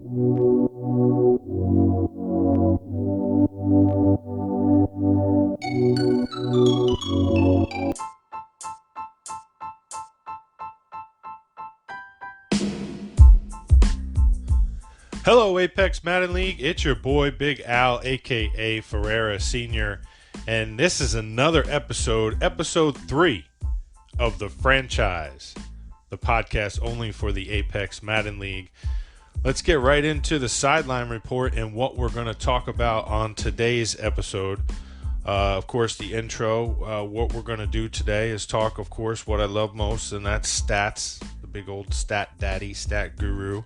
Hello, Apex Madden League. It's your boy, Big Al, aka Ferreira Sr., and this is another episode 3 of the Franchise, the podcast only for the Apex Madden League. Let's get right into the Sideline Report and what we're going to talk about on today's episode. Of course, the intro. What we're going to do today is talk, of course, what I love most, and that's stats. Big old stat daddy, stat guru.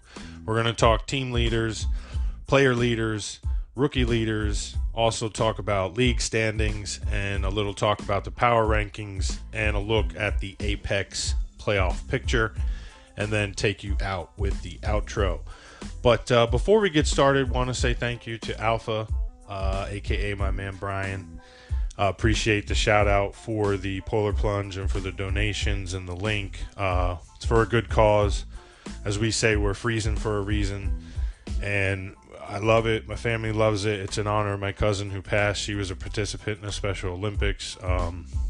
We're going to talk team leaders, player leaders, rookie leaders, also talk about league standings, and a little talk about the power rankings, and a look at the Apex playoff picture, and then take you out with the outro. But before we get started, want to say thank you to Alpha, aka my man Brian. Appreciate the shout out for the Polar Plunge and for the donations and the link. It's for a good cause. As we say, we're freezing for a reason, and I love it. My family loves it. It's an honor. My cousin who passed, she was a participant in the Special Olympics.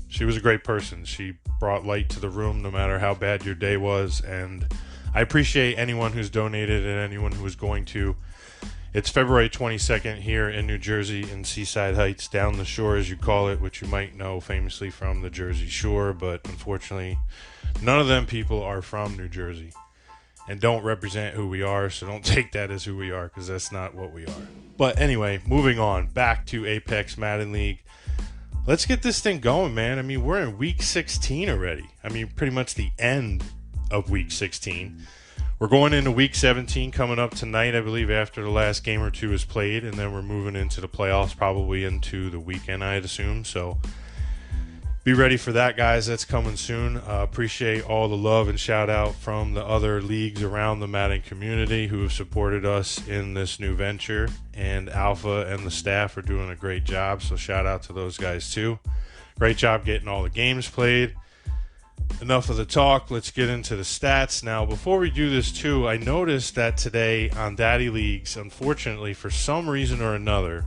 She was a great person. She brought light to the room no matter how bad your day was, and I appreciate anyone who's donated and anyone who is going to. It's February 22nd here in New Jersey in Seaside Heights, down the shore as you call it, which you might know famously from the Jersey Shore, but unfortunately none of them people are from New Jersey and don't represent who we are, so don't take that as who we are, because that's not what we are. But anyway, moving on, back to Apex Madden League. Let's get this thing going, man. I mean, we're in week 16 already. I mean, pretty much the end of week 16. We're going into week 17 coming up tonight, I believe, after the last game or two is played, and then we're moving into the playoffs, probably into the weekend, I'd assume. So be ready for that, guys. That's coming soon. Appreciate all the love and shout out from the other leagues around the Madden community who have supported us in this new venture, and Alpha and the staff are doing a great job, so shout out to those guys too. Great job getting all the games played. Enough of the talk, let's get into the stats. Now, before we do this too, I noticed that today on Daddy Leagues, unfortunately, for some reason or another,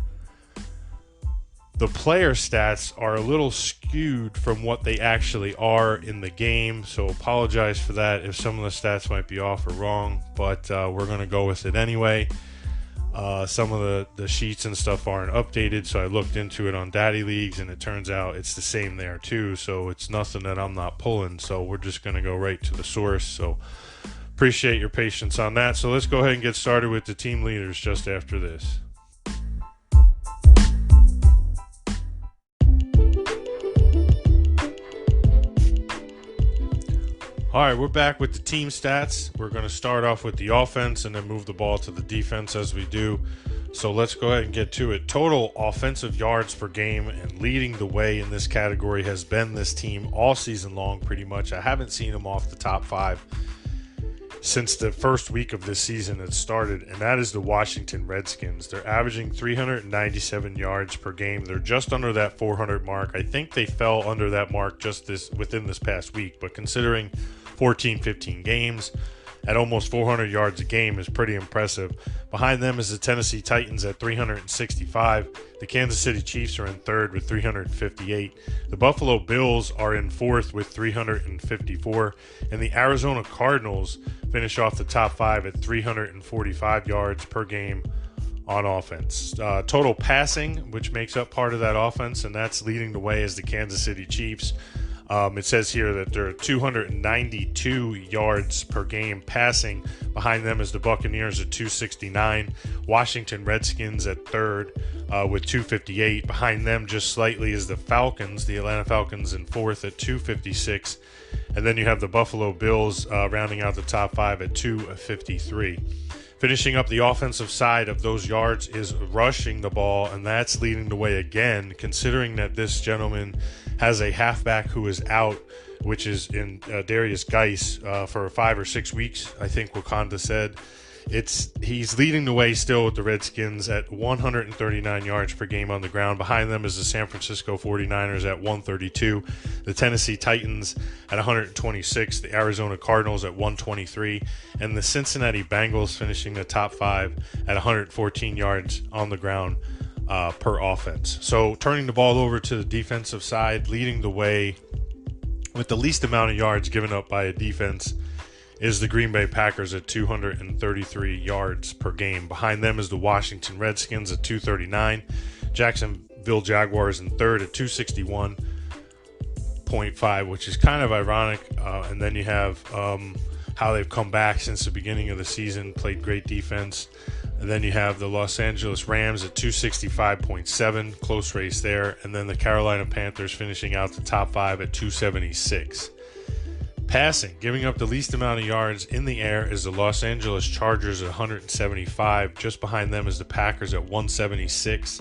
the player stats are a little skewed from what they actually are in the game, so apologize for that if some of the stats might be off or wrong, but we're going to go with it anyway. Some of the sheets and stuff aren't updated, so I looked into it on Daddy Leagues, and it turns out it's the same there too, so it's nothing that I'm not pulling, so we're just going to go right to the source. So appreciate your patience on that. So let's go ahead and get started with the team leaders just after this. All right, we're back with the team stats. We're going to start off with the offense and then move the ball to the defense as we do. So let's go ahead and get to it. Total offensive yards per game, and leading the way in this category has been this team all season long pretty much. I haven't seen them off the top 5 since the first week of this season had started, and that is the Washington Redskins. They're averaging 397 yards per game. They're just under that 400 mark. I think they fell under that mark just within this past week, but considering 14-15 games at almost 400 yards a game is pretty impressive. Behind them is the Tennessee Titans at 365. The Kansas City Chiefs are in third with 358. The Buffalo Bills are in fourth with 354. And the Arizona Cardinals finish off the top 5 at 345 yards per game on offense. Total passing, which makes up part of that offense, and that's leading the way, is the Kansas City Chiefs. It says here that they're 292 yards per game passing. Behind them is the Buccaneers at 269. Washington Redskins at third with 258. Behind them just slightly is the Falcons, the Atlanta Falcons, in fourth at 256. And then you have the Buffalo Bills rounding out the top 5 at 253. Finishing up the offensive side of those yards is rushing the ball, and that's leading the way again, considering that this gentleman has a halfback who is out, which is in Darius Geis for 5 or 6 weeks, I think Wakanda said. He's leading the way still with the Redskins at 139 yards per game on the ground. Behind them is the San Francisco 49ers at 132, the Tennessee Titans at 126, the Arizona Cardinals at 123, and the Cincinnati Bengals finishing the top 5 at 114 yards on the ground per offense. So turning the ball over to the defensive side, leading the way with the least amount of yards given up by a defense is the Green Bay Packers at 233 yards per game. Behind them is the Washington Redskins at 239. Jacksonville Jaguars in third at 261.5, which is kind of ironic. And then you have how they've come back since the beginning of the season, played great defense. And then you have the Los Angeles Rams at 265.7, close race there. And then the Carolina Panthers finishing out the top 5 at 276. Passing, giving up the least amount of yards in the air, is the Los Angeles Chargers at 175. Just behind them is the Packers at 176.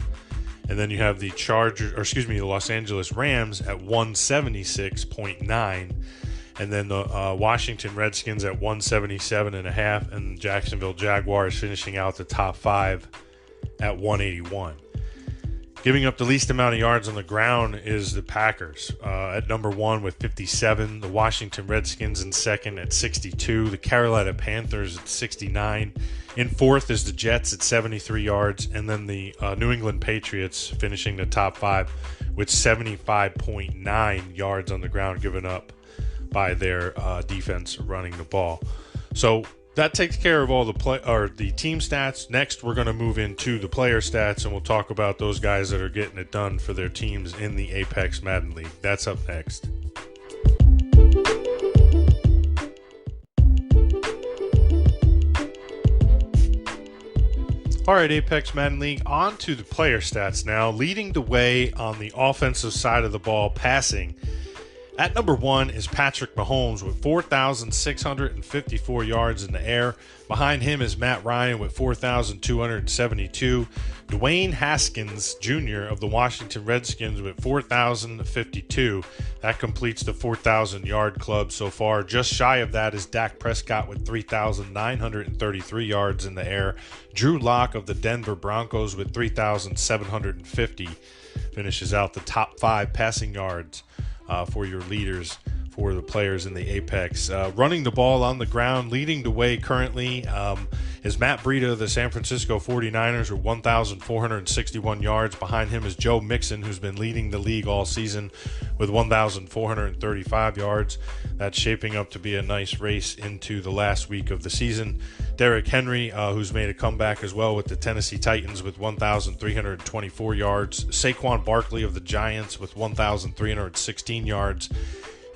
And then you have the the Los Angeles Rams at 176.9. And then the Washington Redskins at 177.5. And the Jacksonville Jaguars finishing out the top 5 at 181. Giving up the least amount of yards on the ground is the Packers at number 1 with 57. The Washington Redskins in second at 62. The Carolina Panthers at 69. In fourth is the Jets at 73 yards. And then the New England Patriots finishing the top 5 with 75.9 yards on the ground given up by their defense running the ball. So that takes care of all the team stats. Next, we're going to move into the player stats, and we'll talk about those guys that are getting it done for their teams in the Apex Madden League. That's up next. All right, Apex Madden League, on to the player stats now. Leading the way on the offensive side of the ball, passing. At number 1 is Patrick Mahomes with 4,654 yards in the air. Behind him is Matt Ryan with 4,272. Dwayne Haskins Jr. of the Washington Redskins with 4,052. That completes the 4,000-yard club so far. Just shy of that is Dak Prescott with 3,933 yards in the air. Drew Lock of the Denver Broncos with 3,750 finishes out the top 5 passing yards for your leaders, for the players in the Apex. Running the ball on the ground, leading the way currently is Matt Breida of the San Francisco 49ers with 1,461 yards. Behind him is Joe Mixon, who's been leading the league all season with 1,435 yards. That's shaping up to be a nice race into the last week of the season. Derrick Henry, who's made a comeback as well with the Tennessee Titans with 1,324 yards. Saquon Barkley of the Giants with 1,316 yards.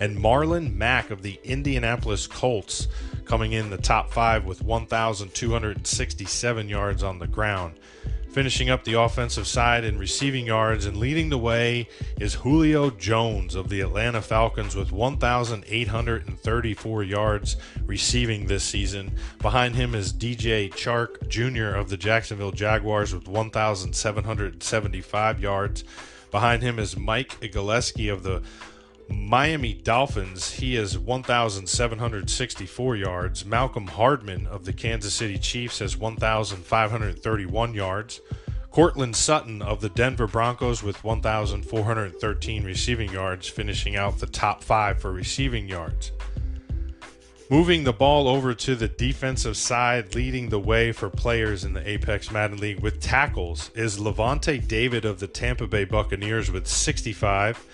And Marlon Mack of the Indianapolis Colts coming in the top 5 with 1,267 yards on the ground. Finishing up the offensive side in receiving yards and leading the way is Julio Jones of the Atlanta Falcons with 1,834 yards receiving this season. Behind him is DJ Chark Jr. of the Jacksonville Jaguars with 1,775 yards. Behind him is Mike Gillespie of the Miami Dolphins. He is 1,764 yards. Malcolm Hardman of the Kansas City Chiefs has 1,531 yards. Cortland Sutton of the Denver Broncos with 1,413 receiving yards, finishing out the top 5 for receiving yards. Moving the ball over to the defensive side, leading the way for players in the Apex Madden League with tackles is Levante David of the Tampa Bay Buccaneers with 65.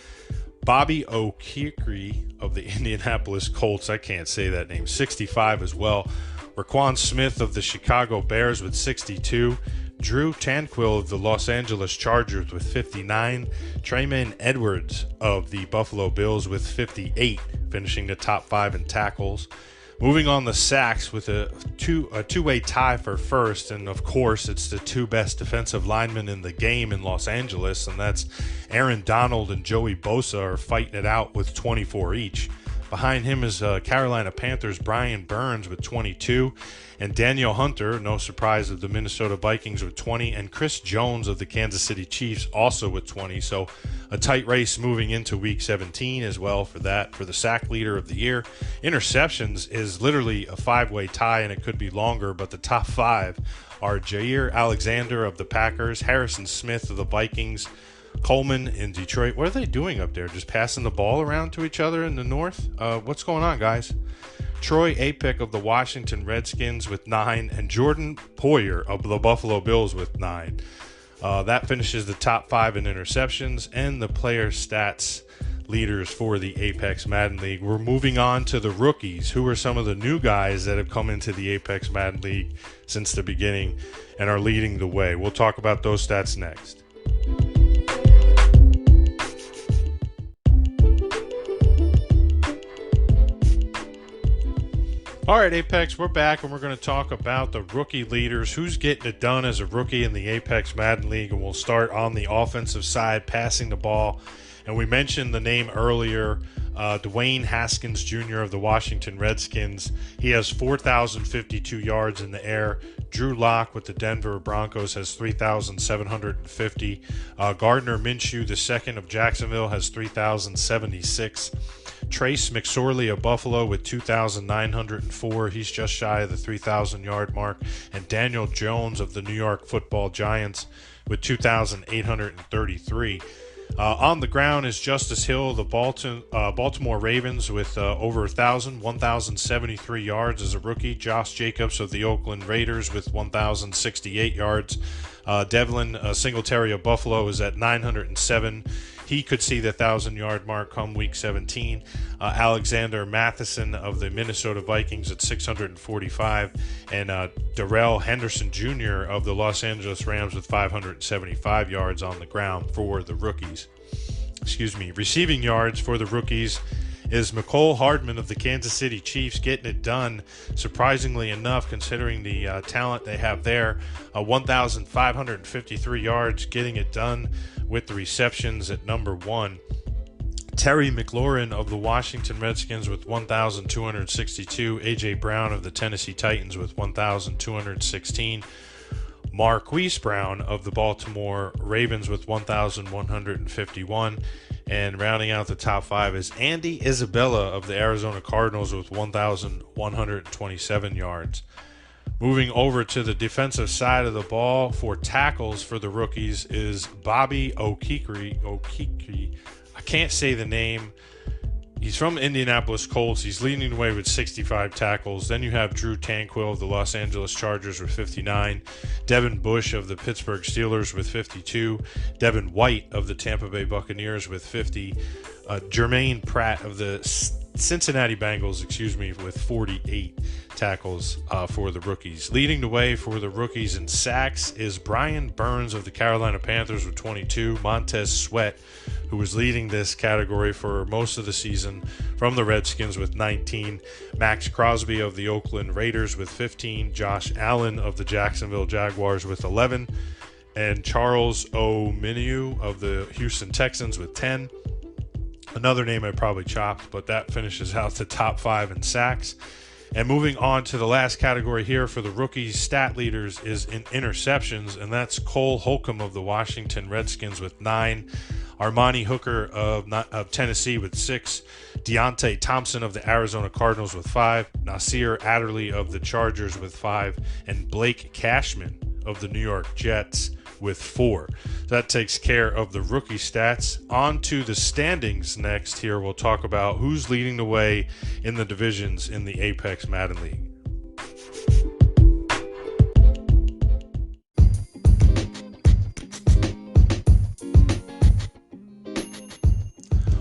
Bobby Okereke of the Indianapolis Colts, I can't say that name, 65 as well. Raquan Smith of the Chicago Bears with 62. Drew Tanquill of the Los Angeles Chargers with 59. Tremaine Edwards of the Buffalo Bills with 58, finishing the top 5 in tackles. Moving on the sacks with a two-way tie for first, and of course it's the 2 best defensive linemen in the game in Los Angeles, and that's Aaron Donald and Joey Bosa are fighting it out with 24 each. Behind him is Carolina Panthers' Brian Burns with 22, and Daniel Hunter, no surprise, of the Minnesota Vikings with 20, and Chris Jones of the Kansas City Chiefs also with 20. So a tight race moving into Week 17 as well for the sack leader of the year. Interceptions is literally a five-way tie, and it could be longer, but the top five are Jair Alexander of the Packers, Harrison Smith of the Vikings, Coleman in Detroit. What are they doing up there? Just passing the ball around to each other in the north? What's going on, guys? Troy Apke of the Washington Redskins with 9, and Jordan Poyer of the Buffalo Bills with 9. That finishes the top 5 in interceptions and the player stats leaders for the Apex Madden League. We're moving on to the rookies. Who are some of the new guys that have come into the Apex Madden League since the beginning and are leading the way? We'll talk about those stats next. All right, Apex, we're back, and we're going to talk about the rookie leaders. Who's getting it done as a rookie in the Apex Madden League? And we'll start on the offensive side, passing the ball. And we mentioned the name earlier, Dwayne Haskins Jr. of the Washington Redskins. He has 4,052 yards in the air. Drew Lock with the Denver Broncos has 3,750. Gardner Minshew II of Jacksonville has 3,076. Trace McSorley of Buffalo with 2,904. He's just shy of the 3,000-yard mark. And Daniel Jones of the New York Football Giants with 2,833. On the ground is Justice Hill, the Baltimore Ravens, with over 1,073 yards as a rookie. Josh Jacobs of the Oakland Raiders with 1,068 yards. Devlin Singletary of Buffalo is at 907. He could see the 1,000-yard mark come Week 17. Alexander Matheson of the Minnesota Vikings at 645. And Darrell Henderson Jr. of the Los Angeles Rams with 575 yards on the ground for the rookies. Receiving yards for the rookies is McCole Hardman of the Kansas City Chiefs, getting it done, surprisingly enough, considering the talent they have there. 1,553 yards, getting it done with the receptions at number 1. Terry McLaurin of the Washington Redskins with 1,262. A.J. Brown of the Tennessee Titans with 1,216. Marquise Brown of the Baltimore Ravens with 1,151. And rounding out the top 5 is Andy Isabella of the Arizona Cardinals with 1,127 yards. Moving over to the defensive side of the ball for tackles for the rookies is Bobby Okikri. I can't say the name. He's from Indianapolis Colts. He's leading the way with 65 tackles. Then you have Drew Tanquill of the Los Angeles Chargers with 59. Devin Bush of the Pittsburgh Steelers with 52. Devin White of the Tampa Bay Buccaneers with 50. Jermaine Pratt of the Cincinnati Bengals, with 48 tackles for the rookies. Leading the way for the rookies in sacks is Brian Burns of the Carolina Panthers with 22. Montez Sweat, who was leading this category for most of the season from the Redskins with 19. Max Crosby of the Oakland Raiders with 15. Josh Allen of the Jacksonville Jaguars with 11. And Charles Omenihu of the Houston Texans with 10. Another name I probably chopped, but that finishes out the top 5 in sacks. And moving on to the last category here for the rookies, stat leaders is in interceptions, and that's Cole Holcomb of the Washington Redskins with 9. Armani Hooker of Tennessee with 6. Deontay Thompson of the Arizona Cardinals with 5. Nasir Adderley of the Chargers with 5. And Blake Cashman of the New York Jets with 4. That takes care of the rookie stats. On to the standings next. Here we'll talk about who's leading the way in the divisions in the Apex Madden League.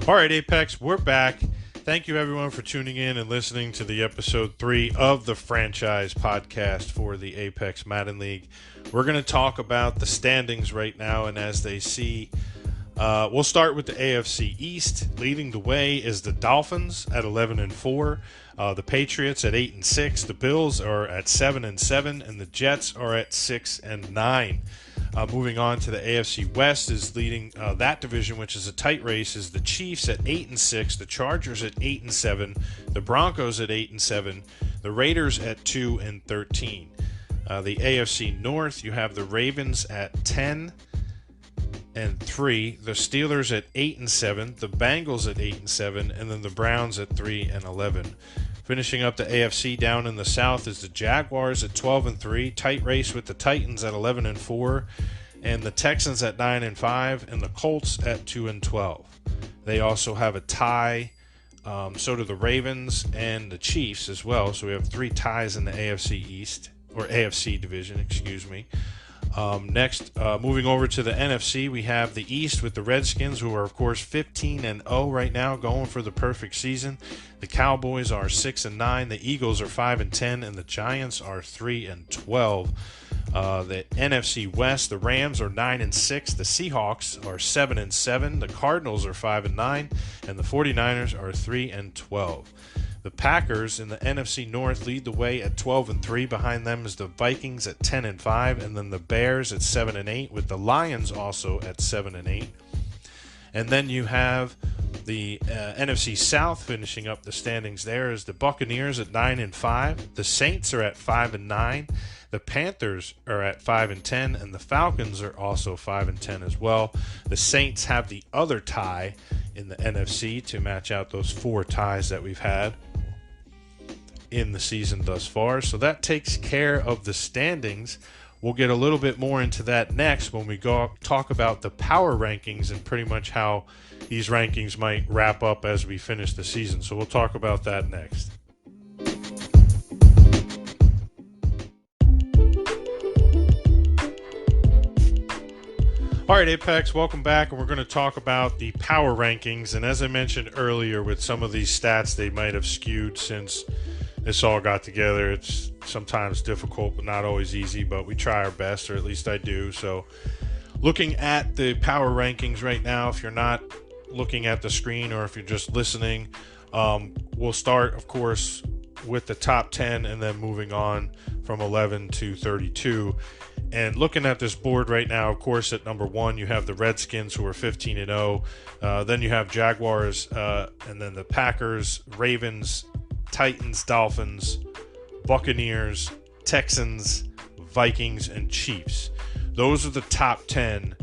All right, Apex, we're back. Thank you, everyone, for tuning in and listening to the episode 3 of the franchise podcast for the Apex Madden League. We're going to talk about the standings right now, and as they see, we'll start with the AFC East. Leading the way is the Dolphins at 11-4, the Patriots at 8-6, the Bills are at 7-7, and the Jets are at 6-9. Moving on to the AFC West, is leading that division, which is a tight race, is the Chiefs at 8-6, the Chargers at 8-7, the Broncos at 8-7, the Raiders at 2-13. The AFC North, you have the Ravens at 10-3, the Steelers at 8-7, the Bengals at 8-7, and then the Browns at 3-11. Finishing up the AFC down in the South is the Jaguars at 12-3, tight race with the Titans at 11-4, and the Texans at 9-5, and the Colts at 2-12. They also have a tie. So do the Ravens and the Chiefs as well. So we have 3 ties in the AFC East, or AFC division, excuse me. Next, moving over to the NFC, we have the East with the Redskins, who are, of course, 15-0 right now, going for the perfect season. The Cowboys are 6-9, the Eagles are 5-10, and the Giants are 3-12. The NFC West, the Rams are 9-6, the Seahawks are 7-7, the Cardinals are 5-9, and the 49ers are 3-12. The Packers in the NFC North lead the way at 12-3. Behind them is the Vikings at 10-5, and then the Bears at 7-8, with the Lions also at 7-8. And then you have the NFC South finishing up the standings. There is the Buccaneers at 9-5. The Saints are at 5-9. The Panthers are at 5-10, and the Falcons are also 5-10 as well. The Saints have the other tie in the NFC to match out those 4 ties that we've had in the season thus far. So that takes care of the standings. We'll get a little bit more into that next when we go talk about the power rankings and pretty much how these rankings might wrap up as we finish the season. So we'll talk about that next. All right, Apex, welcome back, and we're going to talk about the power rankings. And as I mentioned earlier, with some of these stats, they might have skewed since this all got together. It's sometimes difficult, but not always easy, but we try our best, or at least I do. So looking at the power rankings right now, if you're not looking at the screen or if you're just listening, we'll start, of course, with the top 10 and then moving on from 11 to 32. And looking at this board right now, of course, at number 1, you have the Redskins, who are 15-0. Then you have Jaguars, and then the Packers, Ravens, Titans, Dolphins, Buccaneers, Texans, Vikings, and Chiefs. Those are the top 10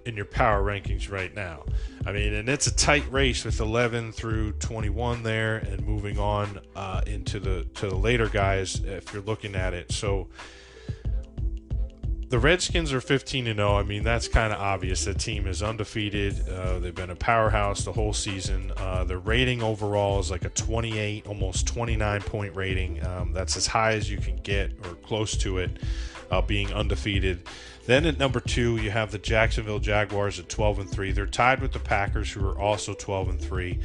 in your power rankings right now. I mean, and it's a tight race with 11 through 21 there, and moving on into the later guys if you're looking at it. So the Redskins are 15-0. I mean, that's kind of obvious. The team is undefeated. They've been a powerhouse the whole season. Their rating overall is like a 28, almost 29-point rating. That's as high as you can get, or close to it, being undefeated. Then at number 2, you have the Jacksonville Jaguars at 12-3. They're tied with the Packers, who are also 12-3.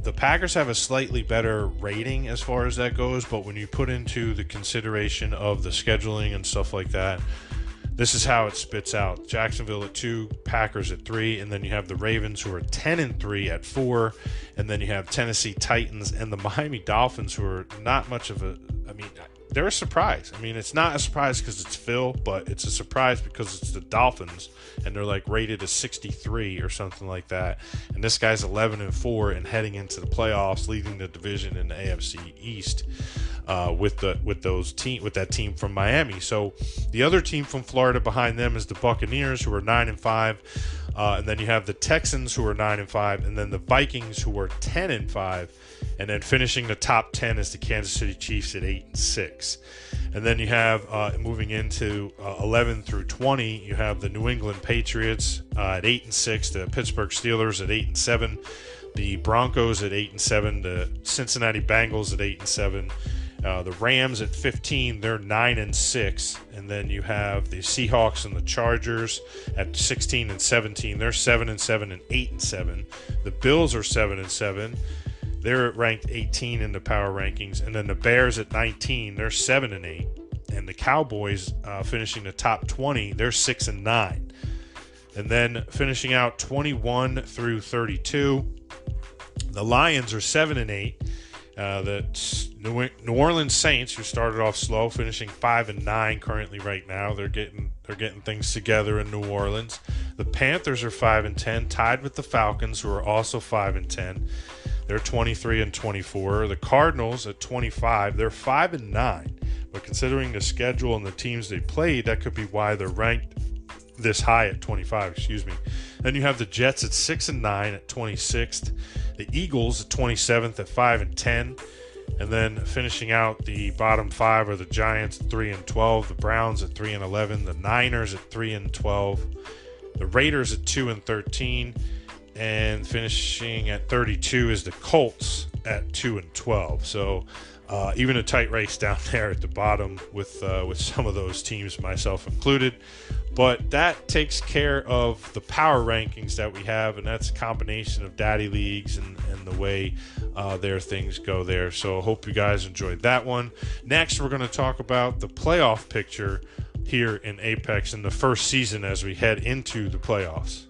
The Packers have a slightly better rating as far as that goes, but when you put into the consideration of the scheduling and stuff like that, this is how it spits out. Jacksonville at 2, Packers at 3, and then you have the Ravens, who are 10-3 at 4, and then you have Tennessee Titans and the Miami Dolphins, who are not much of a, I mean, they're a surprise. I mean, it's not a surprise because it's Phil, but it's a surprise because it's the Dolphins, and they're like rated a 63 or something like that. And this guy's 11-4 and heading into the playoffs, leading the division in the AFC East with that team from Miami. So the other team from Florida behind them is the Buccaneers, who are 9-5. And then you have the Texans, who are 9-5, and then the Vikings, who are 10-5. And then finishing the top 10 is the Kansas City Chiefs at 8-6. And then you have, moving into 11 through 20, you have the New England Patriots at 8-6, the Pittsburgh Steelers at 8-7, the Broncos at 8-7, the Cincinnati Bengals at 8-7, the Rams at 15, they're 9-6, and then you have the Seahawks and the Chargers at 16 and 17, they're 7-7 and 8-7. The Bills are 7-7. They're ranked 18 in the power rankings. And then the Bears at 19, they're 7-8. And the Cowboys finishing the top 20, they're 6-9. And then finishing out 21 through 32, the Lions are 7-8. The New Orleans Saints, who started off slow, finishing 5-9 currently right now. They're They're getting things together in New Orleans. The Panthers are 5-10, tied with the Falcons, who are also 5-10. They're 23-24. The Cardinals at 25, they're 5-9. But considering the schedule and the teams they played, that could be why they're ranked this high at 25. Then you have the Jets at 6-9 at 26th. The Eagles at 27th at 5-10. And then finishing out the bottom five are the Giants at 3-12, the Browns at 3-11, the Niners at 3-12, the Raiders at 2-13, and finishing at 32 is the Colts at 2-12. So even a tight race down there at the bottom with some of those teams, myself included. But that takes care of the power rankings that we have, and that's a combination of daddy leagues and the way their things go there. So I hope you guys enjoyed that one. Next, we're going to talk about the playoff picture here in Apex in the first season as we head into the playoffs.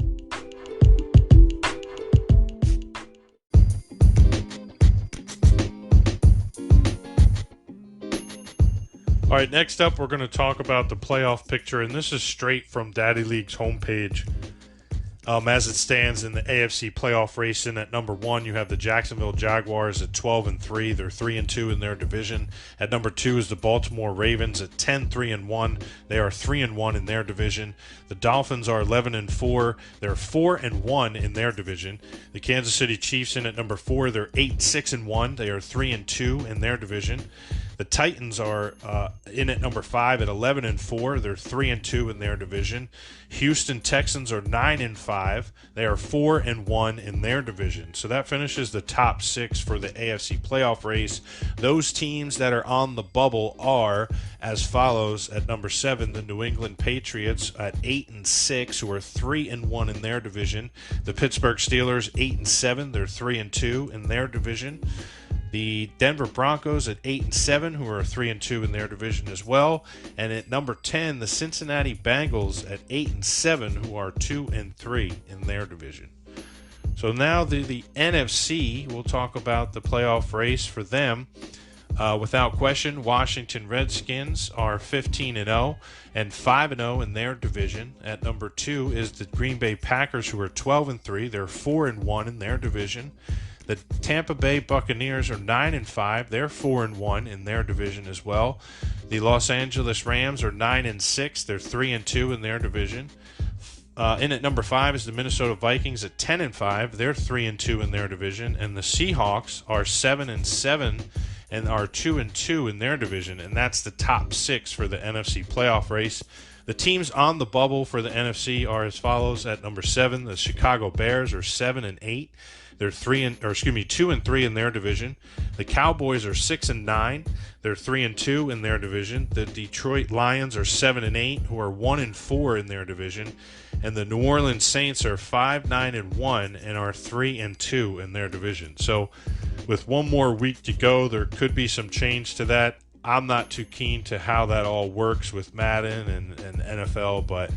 All right, next up, we're going to talk about the playoff picture, and this is straight from Daddy League's homepage. As it stands in the AFC playoff race, in at number 1, you have the Jacksonville Jaguars at 12-3. They're 3-2 in their division. At number 2 is the Baltimore Ravens at 10-3-1. They are 3-1 in their division. The Dolphins are 11-4. They're 4-1 in their division. The Kansas City Chiefs in at number 4. They're 8-6-1. They are 3-2 in their division. The Titans are in at number 5 at 11-4. They're 3-2 in their division. Houston Texans are 9-5. They are 4-1 in their division. So that finishes the top 6 for the AFC playoff race. Those teams that are on the bubble are as follows. At number 7, the New England Patriots at 8-6, who are 3-1 in their division. The Pittsburgh Steelers 8-7. They're 3-2 in their division. The Denver Broncos at 8-7, who are 3-2 in their division as well. And at number 10, the Cincinnati Bengals at 8-7, who are 2-3 in their division. So now the NFC, we'll talk about the playoff race for them. Without question, Washington Redskins are 15-0 and 5-0 in their division. At number 2 is the Green Bay Packers, who are 12-3. They're 4-1 in their division. The Tampa Bay Buccaneers are 9-5. They're 4-1 in their division as well. The Los Angeles Rams are 9-6. They're 3-2 in their division. In at number 5 is the Minnesota Vikings at 10-5. They're 3-2 in their division. And the Seahawks are 7-7 and are 2-2 in their division. And that's the top 6 for the NFC playoff race. The teams on the bubble for the NFC are as follows. At number 7, the Chicago Bears are 7-8. They're 2-3 in their division. The Cowboys are 6-9. They're 3-2 in their division. The Detroit Lions are 7-8, who are 1-4 in their division. And the New Orleans Saints are 5-9-1 and are 3-2 in their division. So with one more week to go, there could be some change to that. I'm not too keen to how that all works with Madden and NFL, but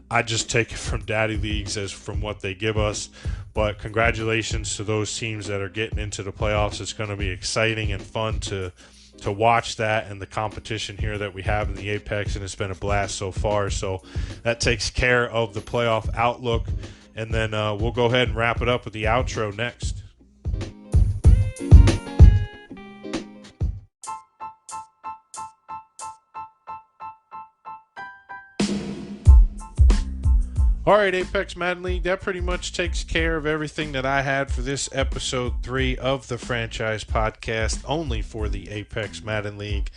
I just take it from Daddy Leagues as from what they give us. But congratulations to those teams that are getting into the playoffs. It's going to be exciting and fun to watch that and the competition here that we have in the Apex, and it's been a blast so far. So that takes care of the playoff outlook, and then we'll go ahead and wrap it up with the outro next. All right, Apex Madden League, that pretty much takes care of everything that I had for this episode 3 of the Franchise Podcast, only for the Apex Madden League.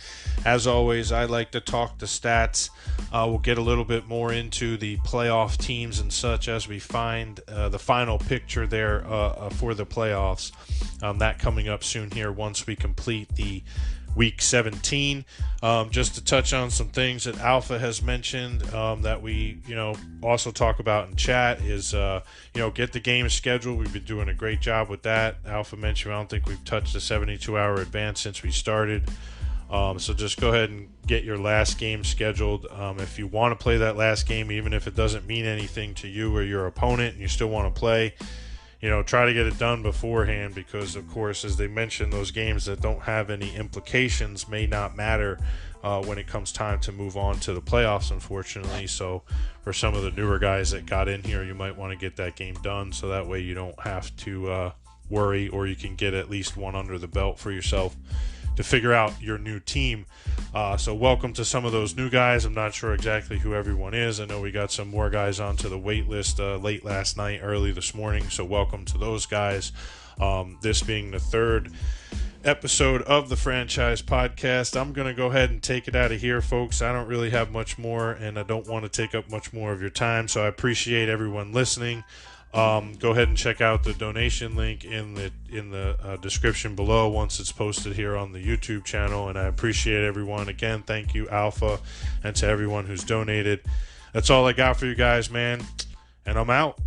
As always, I like to talk the stats. We'll get a little bit more into the playoff teams and such as we find the final picture there for the playoffs. That coming up soon here once we complete the Week 17. Just to touch on some things that Alpha has mentioned that we, also talk about in chat is, get the game scheduled. We've been doing a great job with that. Alpha mentioned, I don't think we've touched the 72-hour advance since we started. So just go ahead and get your last game scheduled. If you want to play that last game, even if it doesn't mean anything to you or your opponent and you still want to play, try to get it done beforehand because, of course, as they mentioned, those games that don't have any implications may not matter when it comes time to move on to the playoffs, unfortunately. So for some of the newer guys that got in here, you might want to get that game done so that way you don't have to worry, or you can get at least one under the belt for yourself to figure out your new team. So welcome to some of those new guys. I'm not sure exactly who everyone is. I know we got some more guys onto the wait list late last night, early this morning. So welcome to those guys. This being the third episode of the Franchise Podcast, I'm going to go ahead and take it out of here, folks. I don't really have much more, and I don't want to take up much more of your time. So I appreciate everyone listening. Go ahead and check out the donation link in the description below once it's posted here on the YouTube channel, and I appreciate everyone. Again, thank you, Alpha, and to everyone who's donated. That's all I got for you guys, man, and I'm out.